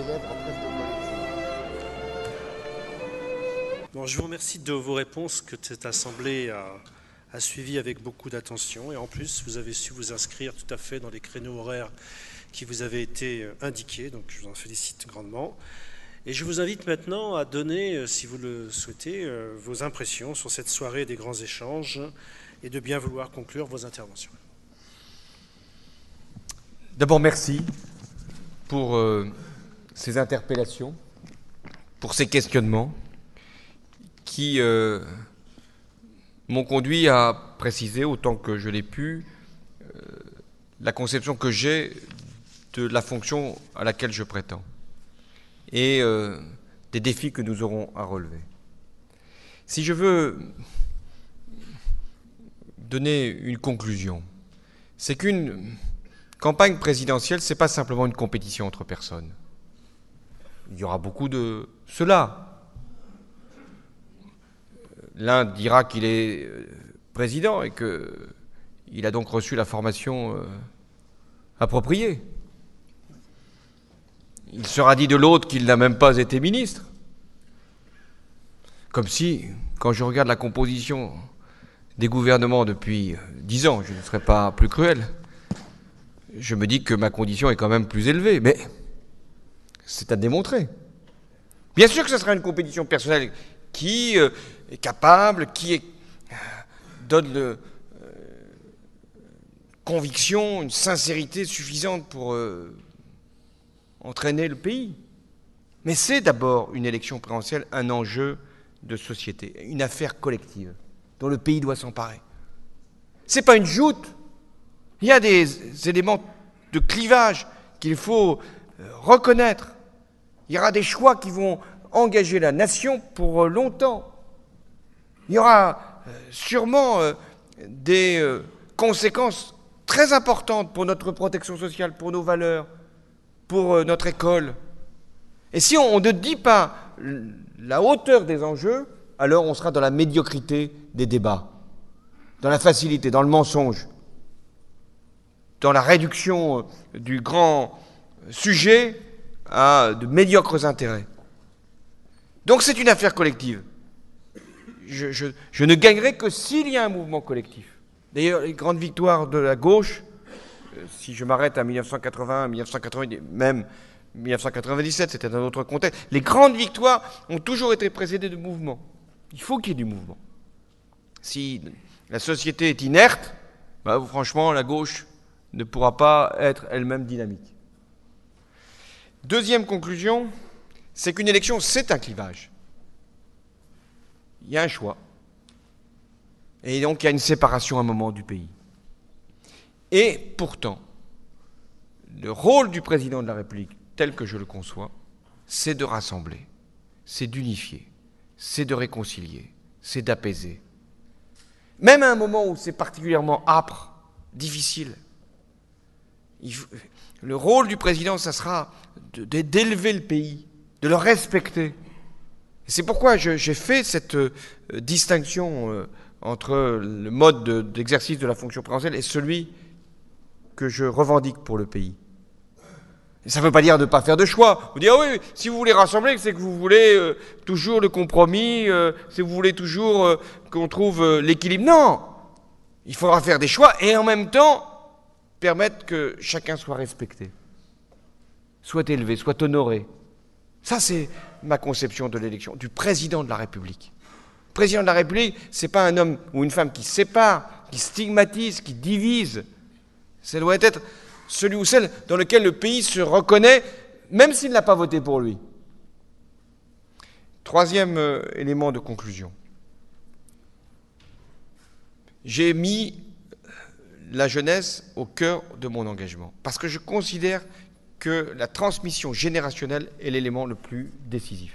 élèves en classe de collège. Bon, je vous remercie de vos réponses que cette assemblée a suivies avec beaucoup d'attention. Et en plus, vous avez su vous inscrire tout à fait dans les créneaux horaires qui vous avaient été indiqués. Donc je vous en félicite grandement. Et je vous invite maintenant à donner, si vous le souhaitez, vos impressions sur cette soirée des grands échanges et de bien vouloir conclure vos interventions. D'abord, merci pour ces interpellations, pour ces questionnements qui m'ont conduit à préciser, autant que je l'ai pu, la conception que j'ai de la fonction à laquelle je prétends et des défis que nous aurons à relever. Si je veux donner une conclusion, c'est qu'une campagne présidentielle, ce n'est pas simplement une compétition entre personnes. Il y aura beaucoup de cela. L'un dira qu'il est président et qu'il a donc reçu la formation appropriée. Il sera dit de l'autre qu'il n'a même pas été ministre. Comme si, quand je regarde la composition des gouvernements depuis 10 ans, je ne serais pas plus cruel, je me dis que ma condition est quand même plus élevée. Mais c'est à démontrer. Bien sûr que ce sera une compétition personnelle qui est capable, donne conviction, une sincérité suffisante pour entraîner le pays. Mais c'est d'abord une élection présidentielle, un enjeu de société, une affaire collective dont le pays doit s'emparer. Ce n'est pas une joute. Il y a des éléments de clivage qu'il faut reconnaître. Il y aura des choix qui vont engager la nation pour longtemps. Il y aura sûrement des conséquences très importantes pour notre protection sociale, pour nos valeurs, pour notre école. Et si on ne dit pas la hauteur des enjeux, alors on sera dans la médiocrité des débats, dans la facilité, dans le mensonge, dans la réduction du grand sujet à de médiocres intérêts. Donc c'est une affaire collective. Je ne gagnerai que s'il y a un mouvement collectif. D'ailleurs, les grandes victoires de la gauche, si je m'arrête à 1980, 1990, même 1997, c'était un autre contexte, les grandes victoires ont toujours été précédées de mouvements. Il faut qu'il y ait du mouvement. Si la société est inerte, franchement, la gauche ne pourra pas être elle-même dynamique. Deuxième conclusion, c'est qu'une élection, c'est un clivage. Il y a un choix. Et donc, il y a une séparation à un moment du pays. Et pourtant, le rôle du président de la République, tel que je le conçois, c'est de rassembler, c'est d'unifier, c'est de réconcilier, c'est d'apaiser. Même à un moment où c'est particulièrement âpre, difficile, le rôle du président, ça sera d'élever le pays, de le respecter. Et c'est pourquoi j'ai fait cette distinction entre le mode d'exercice de la fonction présidentielle et celui que je revendique pour le pays. Et ça ne veut pas dire de ne pas faire de choix. Vous dites, ah oui, si vous voulez rassembler, c'est que vous voulez toujours le compromis, si vous voulez toujours qu'on trouve l'équilibre. Non! Il faudra faire des choix et en même temps permettre que chacun soit respecté, soit élevé, soit honoré. Ça, c'est ma conception de l'élection, du président de la République. Le président de la République, ce n'est pas un homme ou une femme qui sépare, qui stigmatise, qui divise. Ça doit être celui ou celle dans lequel le pays se reconnaît, même s'il n'a pas voté pour lui. Troisième élément de conclusion. J'ai mis la jeunesse au cœur de mon engagement, parce que je considère que la transmission générationnelle est l'élément le plus décisif.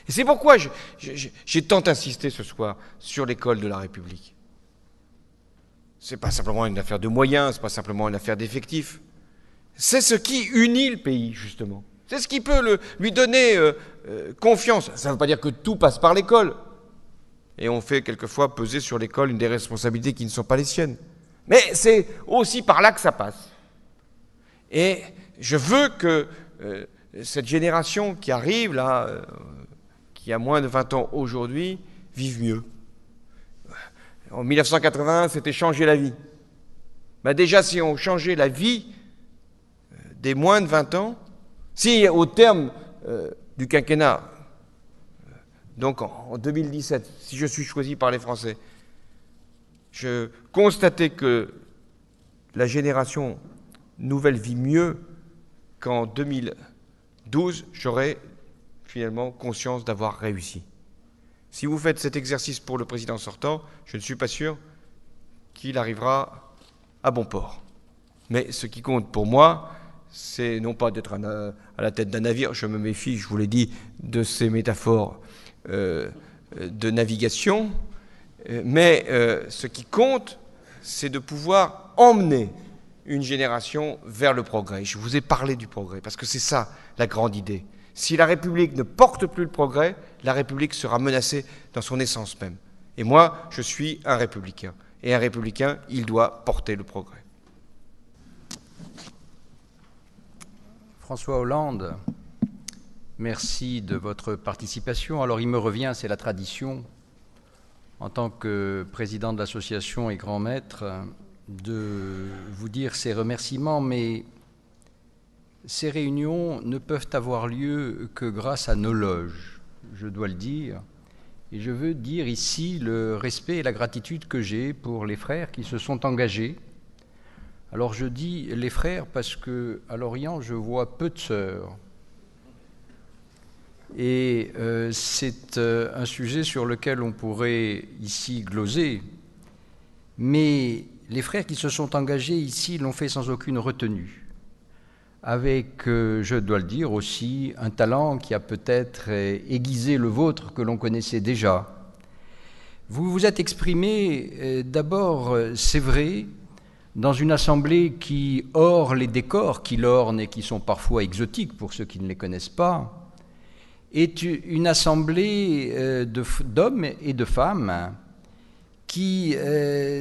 Et c'est pourquoi j'ai tant insisté ce soir sur l'école de la République. Ce n'est pas simplement une affaire de moyens, ce n'est pas simplement une affaire d'effectifs. C'est ce qui unit le pays, justement. C'est ce qui peut lui donner confiance. Ça ne veut pas dire que tout passe par l'école. Et on fait quelquefois peser sur l'école une des responsabilités qui ne sont pas les siennes. Mais c'est aussi par là que ça passe. Et je veux que cette génération qui arrive là, qui a moins de 20 ans aujourd'hui, vive mieux. En 1981, c'était changer la vie. Ben déjà, si on changeait la vie des moins de 20 ans, si au terme du quinquennat, donc en 2017, si je suis choisi par les Français, je constatais que la génération nouvelle vit mieux qu'en 2012, j'aurais finalement conscience d'avoir réussi. Si vous faites cet exercice pour le président sortant, je ne suis pas sûr qu'il arrivera à bon port. Mais ce qui compte pour moi, c'est non pas d'être à la tête d'un navire, je me méfie, je vous l'ai dit, de ces métaphores de navigation, mais ce qui compte, c'est de pouvoir emmener une génération vers le progrès. Je vous ai parlé du progrès, parce que c'est ça la grande idée. Si la République ne porte plus le progrès, la République sera menacée dans son essence même. Et moi, je suis un républicain. Et un républicain, il doit porter le progrès. François Hollande, merci de votre participation. Alors il me revient, c'est la tradition, en tant que président de l'association et grand maître, de vous dire ces remerciements, mais ces réunions ne peuvent avoir lieu que grâce à nos loges, je dois le dire. Et je veux dire ici le respect et la gratitude que j'ai pour les frères qui se sont engagés. Alors je dis les frères parce qu'à Lorient, je vois peu de sœurs. Et c'est un sujet sur lequel on pourrait ici gloser. Mais les frères qui se sont engagés ici l'ont fait sans aucune retenue, avec, je dois le dire aussi, un talent qui a peut-être aiguisé le vôtre que l'on connaissait déjà. Vous vous êtes exprimé d'abord, c'est vrai, dans une assemblée qui, hors les décors qui l'ornent et qui sont parfois exotiques pour ceux qui ne les connaissent pas, est une assemblée d'hommes et de femmes qui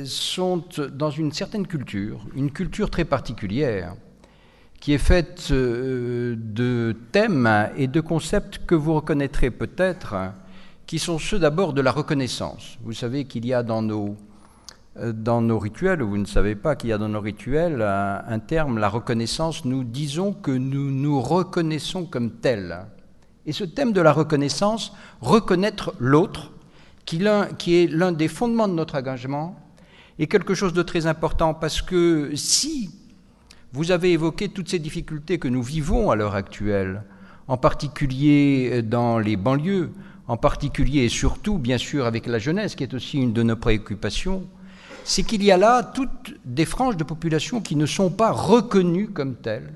sont dans une certaine culture, une culture très particulière, qui est faite de thèmes et de concepts que vous reconnaîtrez peut-être, qui sont ceux d'abord de la reconnaissance. Vous savez qu'il y a dans nos rituels, ou vous ne savez pas qu'il y a dans nos rituels un terme, la reconnaissance. Nous disons que nous nous reconnaissons comme tels. Et ce thème de la reconnaissance, reconnaître l'autre, qui est l'un des fondements de notre engagement, est quelque chose de très important, parce que si vous avez évoqué toutes ces difficultés que nous vivons à l'heure actuelle, en particulier dans les banlieues, en particulier et surtout, bien sûr, avec la jeunesse, qui est aussi une de nos préoccupations, c'est qu'il y a là toutes des franges de population qui ne sont pas reconnues comme telles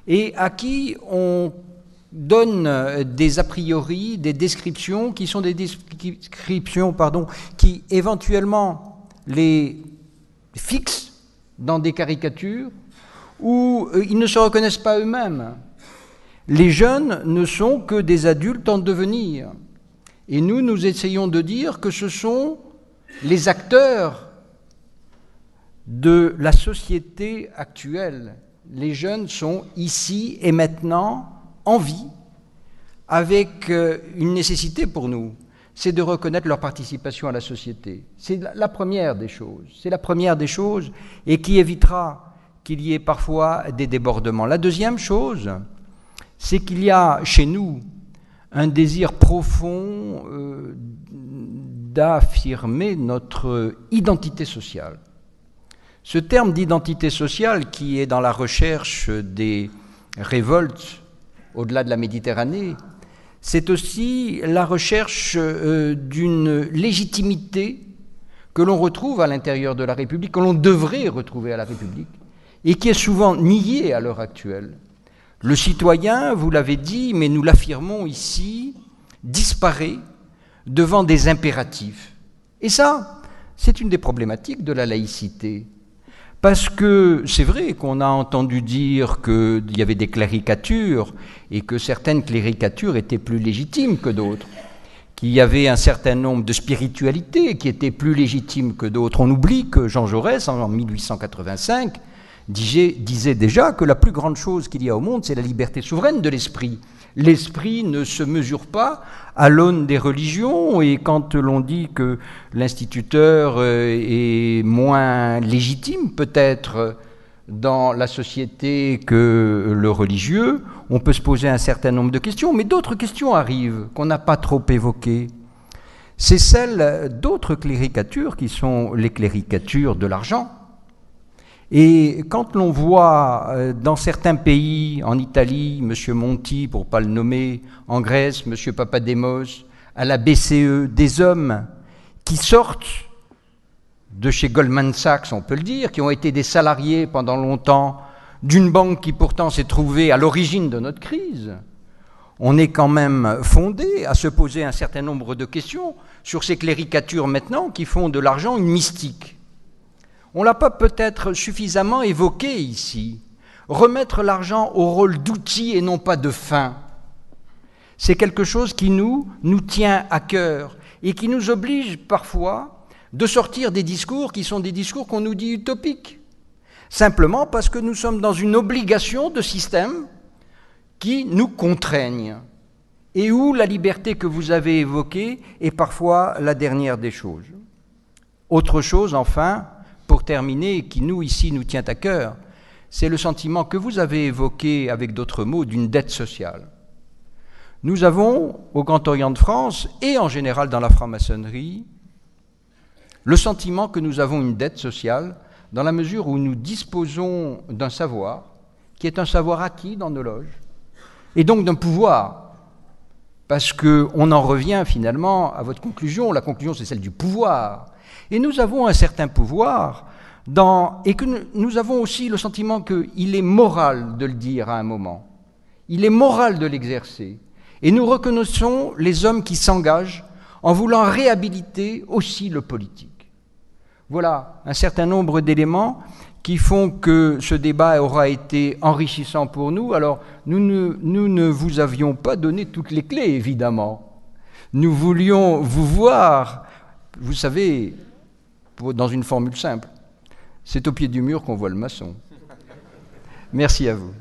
et à qui on donne des a priori, des descriptions qui sont des descriptions, qui éventuellement les fixent dans des caricatures où ils ne se reconnaissent pas eux-mêmes. Les jeunes ne sont que des adultes en devenir. Et nous essayons de dire que ce sont les acteurs de la société actuelle. Les jeunes sont ici et maintenant en vie, avec une nécessité pour nous, c'est de reconnaître leur participation à la société. C'est la première des choses. C'est la première des choses et qui évitera qu'il y ait parfois des débordements. La deuxième chose, c'est qu'il y a chez nous un désir profond d'affirmer notre identité sociale. Ce terme d'identité sociale qui est dans la recherche des révoltes au-delà de la Méditerranée, c'est aussi la recherche d'une légitimité que l'on retrouve à l'intérieur de la République, que l'on devrait retrouver à la République, et qui est souvent niée à l'heure actuelle. Le citoyen, vous l'avez dit, mais nous l'affirmons ici, disparaît devant des impératifs. Et ça, c'est une des problématiques de la laïcité. Parce que c'est vrai qu'on a entendu dire qu'il y avait des cléricatures et que certaines cléricatures étaient plus légitimes que d'autres, qu'il y avait un certain nombre de spiritualités qui étaient plus légitimes que d'autres. On oublie que Jean Jaurès, en 1885, disait déjà que la plus grande chose qu'il y a au monde, c'est la liberté souveraine de l'esprit. L'esprit ne se mesure pas à l'aune des religions, et quand l'on dit que l'instituteur est moins légitime peut-être dans la société que le religieux, on peut se poser un certain nombre de questions, mais d'autres questions arrivent qu'on n'a pas trop évoquées. C'est celle d'autres cléricatures qui sont les cléricatures de l'argent. Et quand l'on voit dans certains pays, en Italie, M. Monti, pour ne pas le nommer, en Grèce, M. Papademos, à la BCE, des hommes qui sortent de chez Goldman Sachs, on peut le dire, qui ont été des salariés pendant longtemps d'une banque qui pourtant s'est trouvée à l'origine de notre crise, on est quand même fondé à se poser un certain nombre de questions sur ces cléricatures maintenant qui font de l'argent une mystique. On ne l'a pas peut-être suffisamment évoqué ici. Remettre l'argent au rôle d'outil et non pas de fin, c'est quelque chose qui nous tient à cœur et qui nous oblige parfois de sortir des discours qui sont des discours qu'on nous dit utopiques, simplement parce que nous sommes dans une obligation de système qui nous contraignent et où la liberté que vous avez évoquée est parfois la dernière des choses. Autre chose, enfin, pour terminer, qui nous, ici, nous tient à cœur, c'est le sentiment que vous avez évoqué avec d'autres mots d'une dette sociale. Nous avons, au Grand Orient de France, et en général dans la franc-maçonnerie, le sentiment que nous avons une dette sociale dans la mesure où nous disposons d'un savoir, qui est un savoir acquis dans nos loges, et donc d'un pouvoir, parce qu'on en revient finalement à votre conclusion, la conclusion c'est celle du pouvoir. Et nous avons un certain pouvoir, et que nous avons aussi le sentiment qu'il est moral de le dire à un moment. Il est moral de l'exercer. Et nous reconnaissons les hommes qui s'engagent en voulant réhabiliter aussi le politique. Voilà un certain nombre d'éléments qui font que ce débat aura été enrichissant pour nous. Alors, nous ne vous avions pas donné toutes les clés, évidemment. Nous voulions vous voir, vous savez, dans une formule simple, c'est au pied du mur qu'on voit le maçon. Merci à vous.